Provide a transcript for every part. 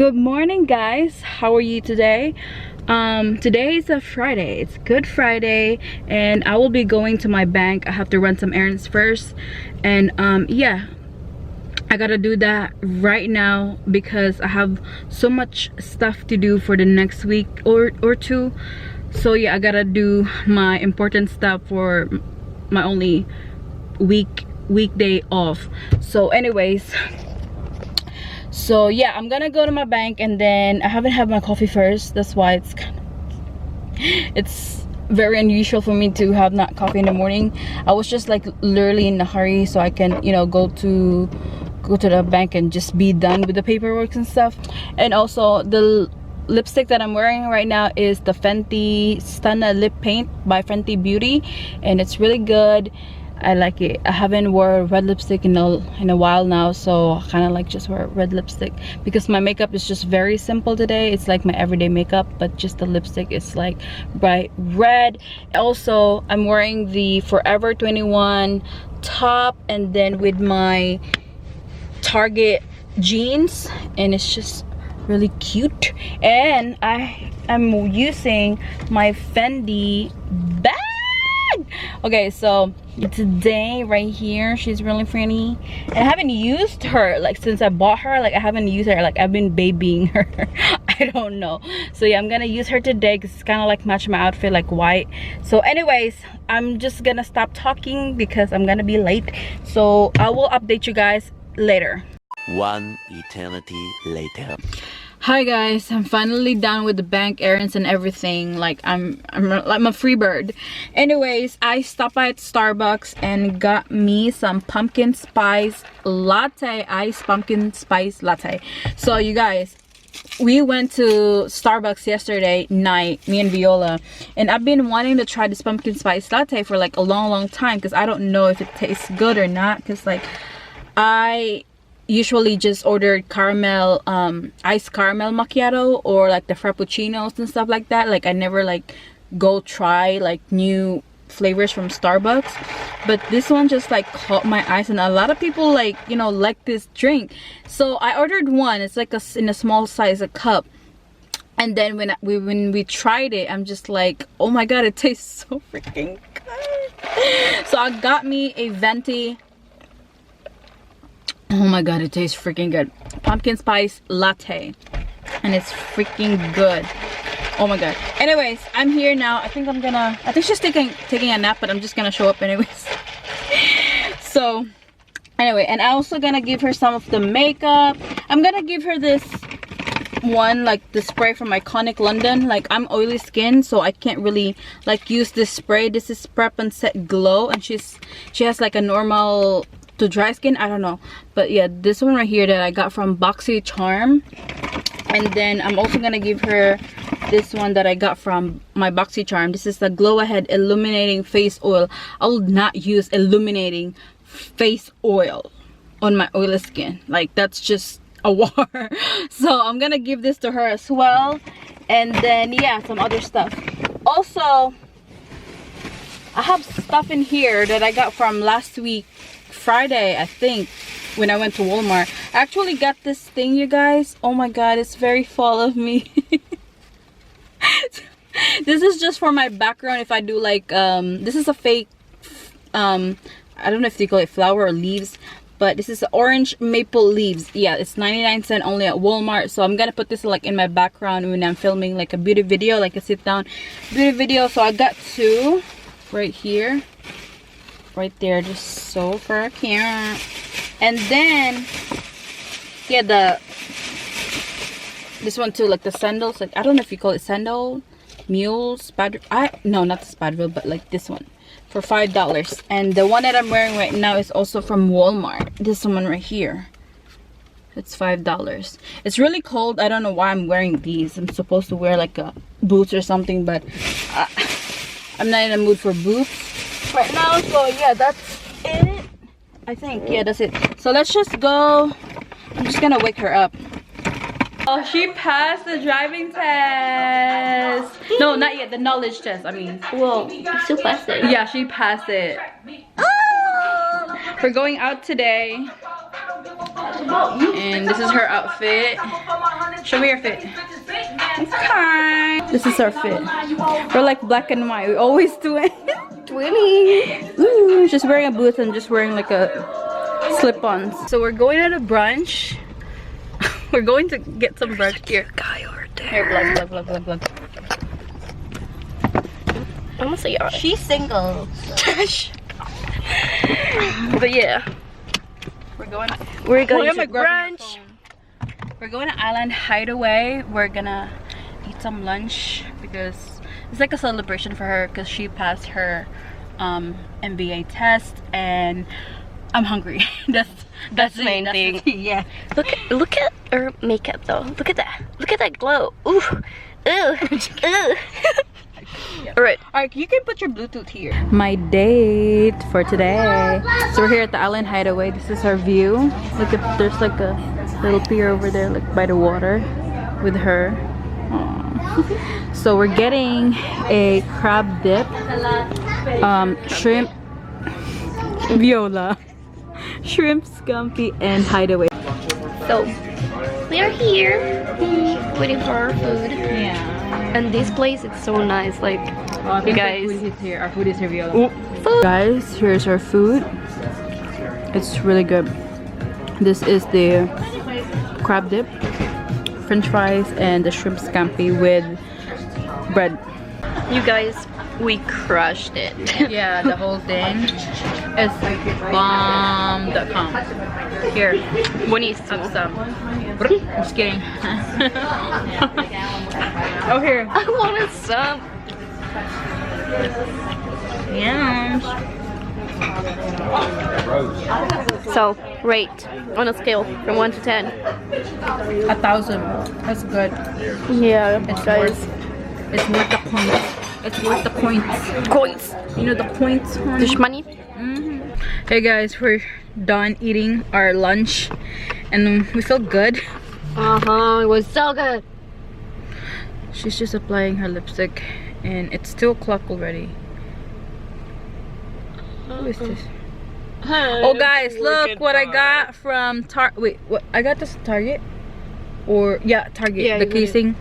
Good morning, guys. How are you today? Today is a Friday. It's Good Friday, and I will be going to my bank. I have to run some errands first, and yeah, I gotta do that right now because I have so much stuff to do for the next week or two. So yeah, I gotta do my important stuff for my only weekday off. So anyways, so yeah, I'm gonna go to my bank, and then I haven't had my coffee first. That's why it's very unusual for me to have not coffee in the morning. I was just like literally in a hurry so I can, you know, go to the bank and just be done with the paperwork and stuff. And also the lipstick that I'm wearing right now is the Fenty Stunna Lip Paint by Fenty Beauty, and it's really good. I like it. I haven't wore red lipstick in a while now, so I kind of like just wear red lipstick because my makeup is just very simple today. It's like my everyday makeup, but just the lipstick is like bright red. Also, I'm wearing the Forever 21 top, and then with my Target jeans, and it's just really cute. And I am using my Fendi bag. Okay, so today right here, she's really pretty, and I haven't used her like since I bought her. Like I haven't used her, like I've been babying her. I don't know. So yeah, I'm gonna use her today because it's kind of like match my outfit, like white. So anyways, I'm just gonna stop talking because I'm gonna be late, so I will update you guys later. One eternity later. Hi guys, I'm finally done with the bank errands and everything. Like I'm a free bird. Anyways, I stopped by at Starbucks and got me some pumpkin spice latte, iced pumpkin spice latte. So you guys, we went to Starbucks yesterday night, me and Viola, and I've been wanting to try this pumpkin spice latte for like a long time because I don't know if it tastes good or not, because like I usually just ordered caramel iced caramel macchiato or like the frappuccinos and stuff like that. Like I never like go try like new flavors from Starbucks, but this one just like caught my eyes, and a lot of people like, you know, like this drink. So I ordered one. It's like in a small size, a cup. And then when we tried it, I'm just like, oh my god, it tastes so freaking good. So I got me a venti. Oh my god, it tastes freaking good. Pumpkin spice latte, and it's freaking good. Oh my god. Anyways, I'm here now. I think she's taking a nap, but I'm just gonna show up anyways. So anyway, and I'm also gonna give her some of the makeup. I'm gonna give her this one, like the spray from Iconic London. Like I'm oily skin, so I can't really like use this spray. This is Prep and Set Glow, and she has like a normal to dry skin, I don't know. But yeah, this one right here that I got from BoxyCharm. And then I'm also gonna give her this one that I got from my BoxyCharm. This is the Glow Ahead Illuminating Face Oil. I will not use illuminating face oil on my oily skin. Like that's just a war. So I'm gonna give this to her as well. And then yeah, some other stuff. Also, I have stuff in here that I got from last week Friday, I think, when I went to Walmart. I actually got this thing, you guys. Oh my god, it's very fall of me. This is just for my background if I do like this is a fake I don't know if they call it flower or leaves, but this is the orange maple leaves. Yeah, it's 99 cents only at Walmart. So I'm gonna put this like in my background when I'm filming like a beauty video, like a sit down beauty video. So I got two right here, right there, just so freaking. And then yeah, this one too, like the sandals, like I don't know if you call it sandal mules, no, not the Spadville, but like this one for $5. And the one that I'm wearing right now is also from Walmart. This one right here, it's $5. It's really cold. I don't know why I'm wearing these. I'm supposed to wear like a boots or something, but I'm not in the mood for boots right now. So yeah, that's it, I think. Yeah, that's it. So let's just go. I'm just gonna wake her up. Oh, she passed the driving test. No, not yet. The knowledge test, I mean. Whoa, you still passed it. Yeah, she passed it. We're going out today. And this is her outfit. Show me your fit. Okay. This is our fit. We're like black and white. We always do it. Twinning. Ooh, she's wearing a boot and just wearing like a slip-ons. So we're going at a brunch. We're going to get some brunch here. Guy over there. Here, vlog. I'm gonna say she's single. But yeah. We're going to brunch. We're going to Island Hideaway. We're gonna eat some lunch because it's like a celebration for her because she passed her MBA test and I'm hungry. that's the main thing. Yeah. Look at her makeup though. Look at that. Look at that glow. Ooh. Ooh. Ooh. Alright, you can put your Bluetooth here. My date for today. So we're here at the Island Hideaway. This is our view. Look at, there's like a little pier over there, like by the water, with her. Aww. So we're getting a crab dip, shrimp, viola, shrimp scampi, and hideaway. so we are here waiting for our food. Yeah. And this place, it's so nice. Like, you guys. Our food is here, viola. Guys, here's our food. It's really good. This is the crab dip, french fries, and the shrimp scampi with bread. You guys, we crushed it. Yeah, the whole thing is bomb.com. Here, Buenísimo. have some. I'm just kidding. Oh, here. I wanted some. Yeah. So, rate on a scale from 1 to 10. 1,000. That's good. Yeah, It's guys. It's worth the points. It's worth the points. Coins. You know the points, honey? There's money. Hey guys, we're done eating our lunch and we feel good. It was so good. She's just applying her lipstick and it's 2 o'clock already. Who is this? Oh guys, look what I got from wait, what I got this Target? Or yeah, Target. Yeah, the casing.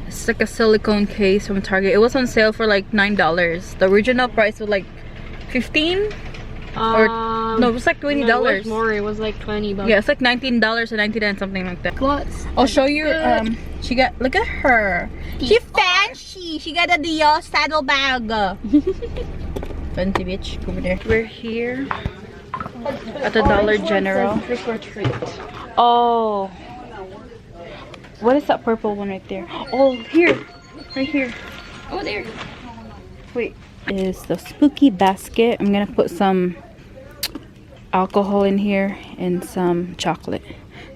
It's like a silicone case from Target. It was on sale for like $9. The original price was like 15 or no, it was like $20. No, it was more. It was like 20 bucks. Yeah, it's like $19.99, something like that. Gloss. I'll show you. She got, look at her. She fancy. She got a Dior saddle bag. Fancy bitch over there. We're here at the Dollar General. Trick or treat. Oh, what is that purple one right there? Oh, here, right here. Oh, there. Wait, is the spooky basket. I'm gonna put some alcohol in here and some chocolate.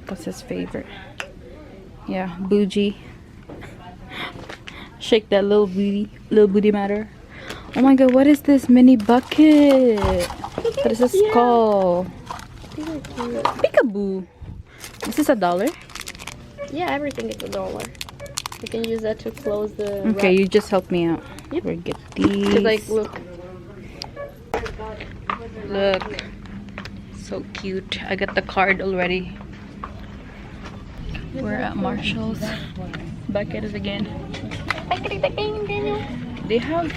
That's his favorite. Yeah, bougie. Shake that little booty matter. Oh my god, what is this mini bucket? What is this called? Peekaboo. This is $1. Yeah, everything is $1. You can use that to close the. Okay, you just help me out. Yep. We'll get these. It's like, look. Look. So cute. I got the card already. We're at Marshall's. Back at it again. They have,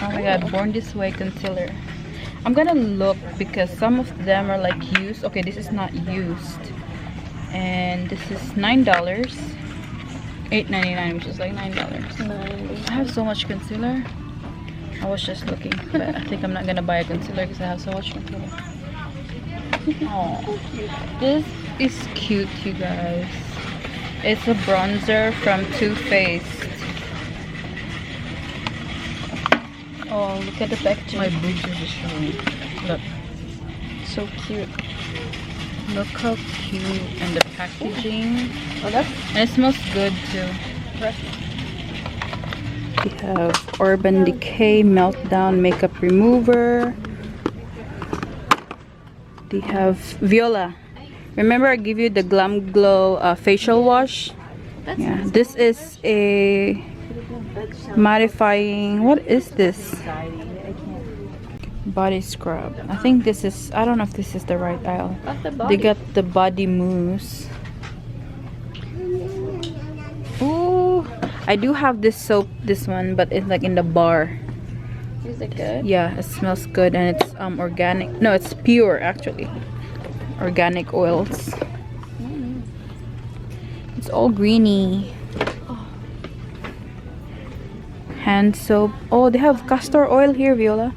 oh my god, Born This Way concealer. I'm gonna look because some of them are like used. Okay, this is not used. And this is $9. $8.99, which is like $9. I have so much concealer. I was just looking, but I think I'm not gonna buy a concealer because I have so much concealer. Oh, this is cute, you guys. It's a bronzer from Too Faced. Oh, look at the packaging. My boobs are just showing. Look, so cute. Look how cute, and the packaging. And it smells good too. We have Urban Decay Meltdown Makeup Remover. They have Viola. Remember I give you the Glam Glow facial wash? Yeah, this is a mattifying, what is this? Body scrub. I think this is, I don't know if this is the right aisle. They got the body mousse. I do have this soap, this one, but it's like in the bar. Is it good? Yeah, it smells good, and it's organic. No, it's pure actually. Organic oils. It's all greeny. Hand soap. Oh, they have castor oil here, Viola.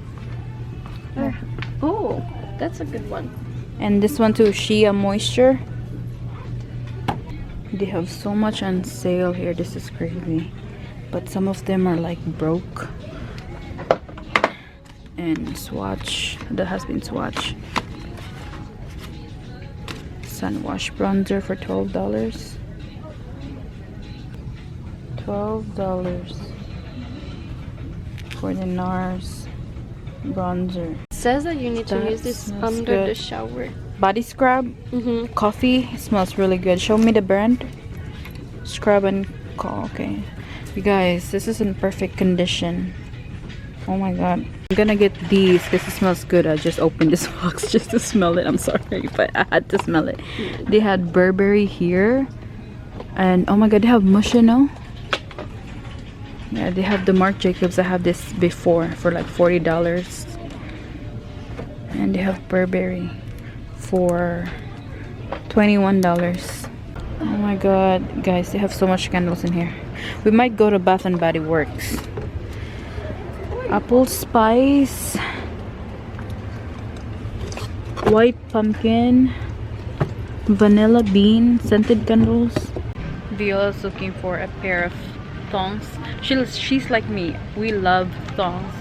Oh, that's a good one. And this one too, Shea Moisture. They have so much on sale here. This is crazy. But some of them are like broke. And Swatch. That has been Swatch. Sun Wash Bronzer for $12. $12 for the NARS bronzer. It says that you need to That use this smells under the good. shower. Body scrub. Coffee. It smells really good. Show me the brand. Scrub and call. Okay, you guys, this is in perfect condition. Oh my god, I'm gonna get these because it smells good. I just opened this box just to smell it. I'm sorry, but I had to smell it. They had Burberry here, and oh my god, they have Mushino. Yeah, they have the Marc Jacobs. I have this before for like $40, and they have Burberry for $21. Oh my god, guys, they have so much candles in here. We might go to Bath and Body Works. Apple spice, white pumpkin, vanilla bean scented candles. Viola's looking for a pair of thongs. She's like me. We love thongs.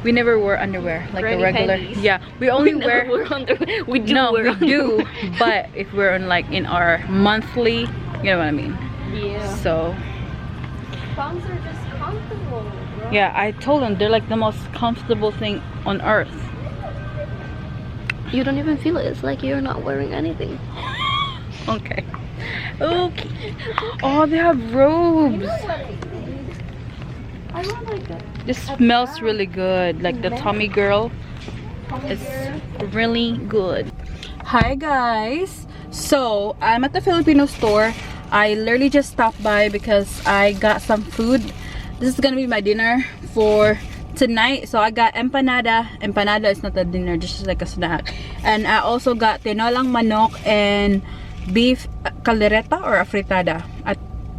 We never wear underwear like a regular. Panties. Yeah, we only We wear. never wear underwear. We do No, wear we underwear. do. But if we're on like in our monthly, you know what I mean. Yeah. So Thongs are just comfortable, bro. yeah, I told them they're like the most comfortable thing on earth. You don't even feel it. It's like you're not wearing anything. Okay. Okay. Oh, they have robes. I want like that. This smells really good. Like the Tommy Girl. It's really good. Hi guys. So I'm at the Filipino store. I literally just stopped by because I got some food. This is gonna be my dinner for tonight. So I got empanada. Empanada is not a dinner, just like a snack. And I also got tinolang manok and beef caldereta or afritada.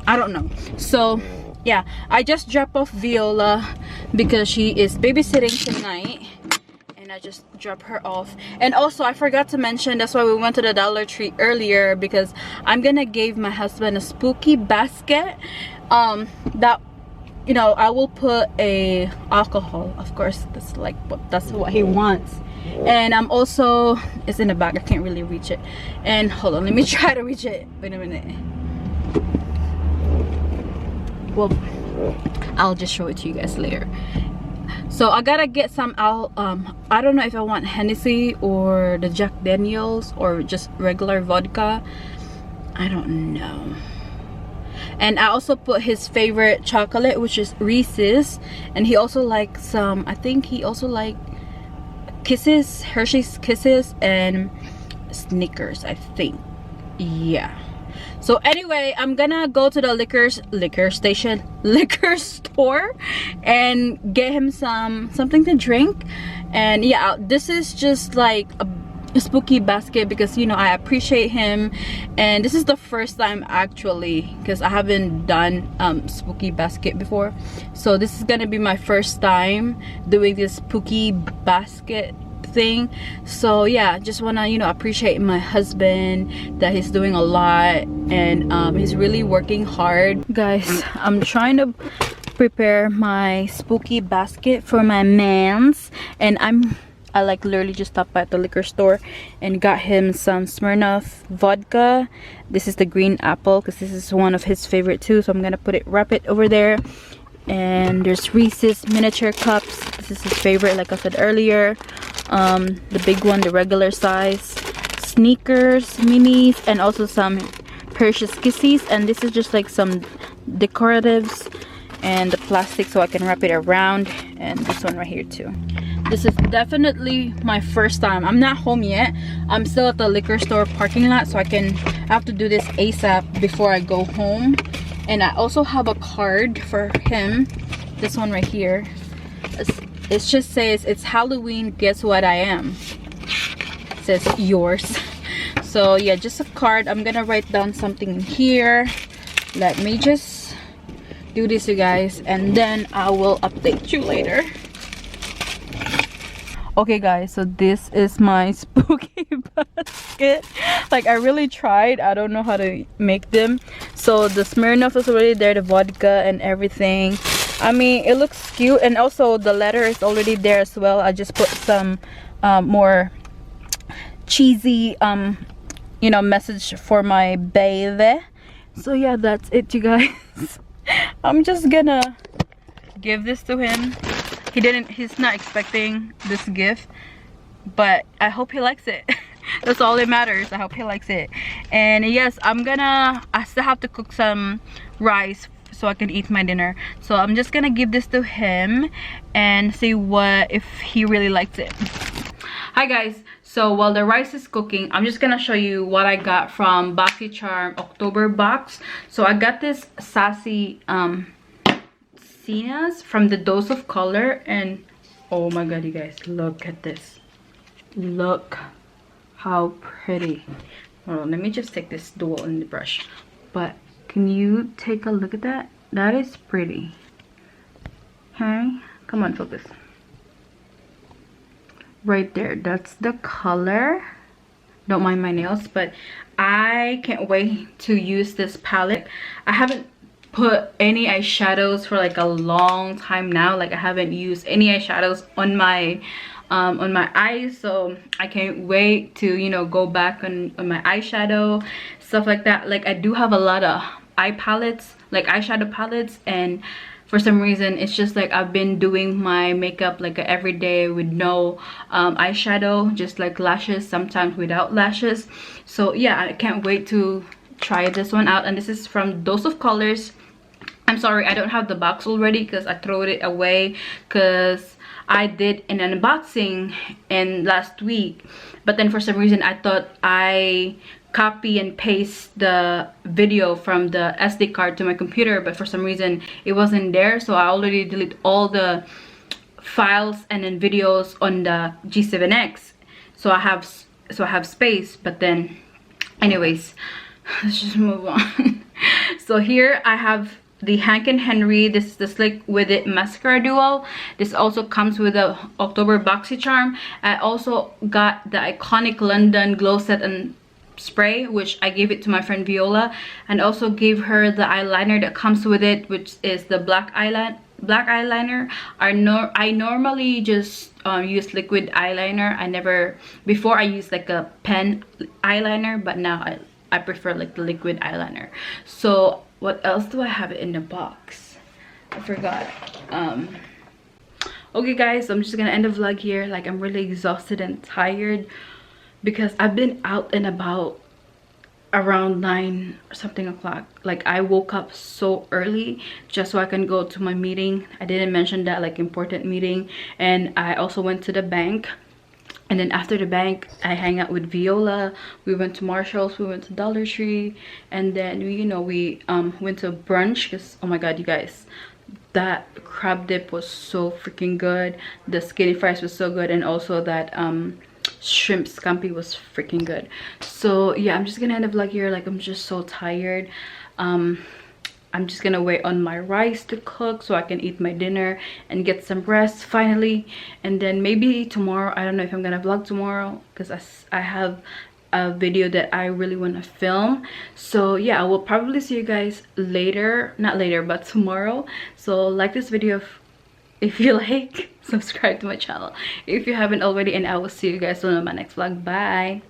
I don't know. So yeah, I just dropped off Viola because she is babysitting tonight. And I just dropped her off. And also I forgot to mention, that's why we went to the Dollar Tree earlier, because I'm gonna give my husband a spooky basket that, you know, I will put a alcohol, of course. That's what he wants. And I'm also, it's in the bag, I can't really reach it. And hold on, let me try to reach it. Wait a minute. Well, I'll just show it to you guys later. So I gotta get some I don't know if I want Hennessy or the Jack Daniels or just regular vodka. I don't know. And I also put his favorite chocolate, which is Reese's, and he also likes some, I think he also like Kisses, Hershey's Kisses, and Snickers, I think. Yeah. So anyway, I'm gonna go to the liquor store and get him something to drink. And yeah, this is just like a spooky basket because, you know, I appreciate him, and this is the first time actually, because I haven't done spooky basket before. So this is gonna be my first time doing this spooky basket thing. So yeah, just wanna, you know, appreciate my husband, that he's doing a lot, and he's really working hard. Guys, I'm trying to prepare my spooky basket for my mans, and I like literally just stopped by at the liquor store and got him some Smirnoff vodka. This is the green apple because this is one of his favorite too, so I'm gonna wrap it over there. And there's Reese's miniature cups. This is his favorite, like I said earlier. The big one, the regular size. Sneakers, minis, and also some Hershey's Kisses. And this is just like some decoratives and the plastic so I can wrap it around. And this one right here too. This is definitely my first time. I'm not home yet. I'm still at the liquor store parking lot, so I have to do this ASAP before I go home. And I also have a card for him, this one right here. It just says, it's Halloween, guess what I am. It says yours. So yeah, just a card. I'm gonna write down something in here. Let me just do this, you guys, and then I will update you later. Okay guys, so this is my spooky basket. Like, I really tried. I don't know how to make them. So the Smirnoff is already there, the vodka and everything. I mean, it looks cute, and also the letter is already there as well. I just put some more cheesy you know, message for my baby. So yeah, that's it, you guys. I'm just gonna give this to him. He's not expecting this gift, but I hope he likes it. That's all that matters. I hope he likes it. And yes, I still have to cook some rice so I can eat my dinner. So I'm just gonna give this to him and see if he really likes it. Hi guys, so while the rice is cooking, I'm just gonna show you what I got from BoxyCharm October box. So I got this sassy Cenas from the Dose of Color, and oh my god, you guys, look at this. Look how pretty. Hold on, let me just take this dual in the brush. But can you take a look at that? That is pretty. Okay, come on, focus. Right there, that's the color. Don't mind my nails, but I can't wait to use this palette. I haven't put any eyeshadows for like a long time now. Like, I haven't used any eyeshadows on my eyes, so I can't wait to, you know, go back on my eyeshadow, stuff like that. Like, I do have a lot of eyeshadow palettes, and for some reason it's just like I've been doing my makeup like every day with no eyeshadow, just like lashes, sometimes without lashes. So yeah, I can't wait to try this one out. And this is from Dose of Colors. I'm sorry, I don't have the box already because I threw it away because I did an unboxing last week, but then for some reason I thought I copy and paste the video from the SD card to my computer, but for some reason it wasn't there. So I already deleted all the files and then videos on the G7X, so I have space. But then anyways, let's just move on. So here I have the Hank & Henry. This is the Slick With It Mascara Duo. This also comes with the October BoxyCharm. I also got the iconic London Glow Set and Spray, which I gave it to my friend Viola, and also gave her the eyeliner that comes with it, which is the black eyeliner. I normally just use liquid eyeliner. Before I used like a pen eyeliner, but now I prefer like the liquid eyeliner. So what else do I have in the box? I forgot. Okay guys, so I'm just gonna end the vlog here. Like, I'm really exhausted and tired because I've been out and about around 9 or something o'clock. Like, I woke up so early just so I can go to my meeting. I didn't mention that, like, important meeting. And I also went to the bank. And then after the bank, I hang out with Viola. We went to Marshall's, we went to Dollar Tree, and then we went to Brunch because, oh my god, you guys, that crab dip was so freaking good. The skinny fries was so good, and also that shrimp scampi was freaking good. So yeah, I'm just gonna end the vlog here. Like, I'm just so tired. I'm just gonna wait on my rice to cook so I can eat my dinner and get some rest finally. And then maybe tomorrow, I don't know if I'm gonna vlog tomorrow because I have a video that I really want to film. So yeah, I will probably see you guys later, not later but tomorrow. So like this video if you like, subscribe to my channel if you haven't already, and I will see you guys soon on my next vlog. Bye.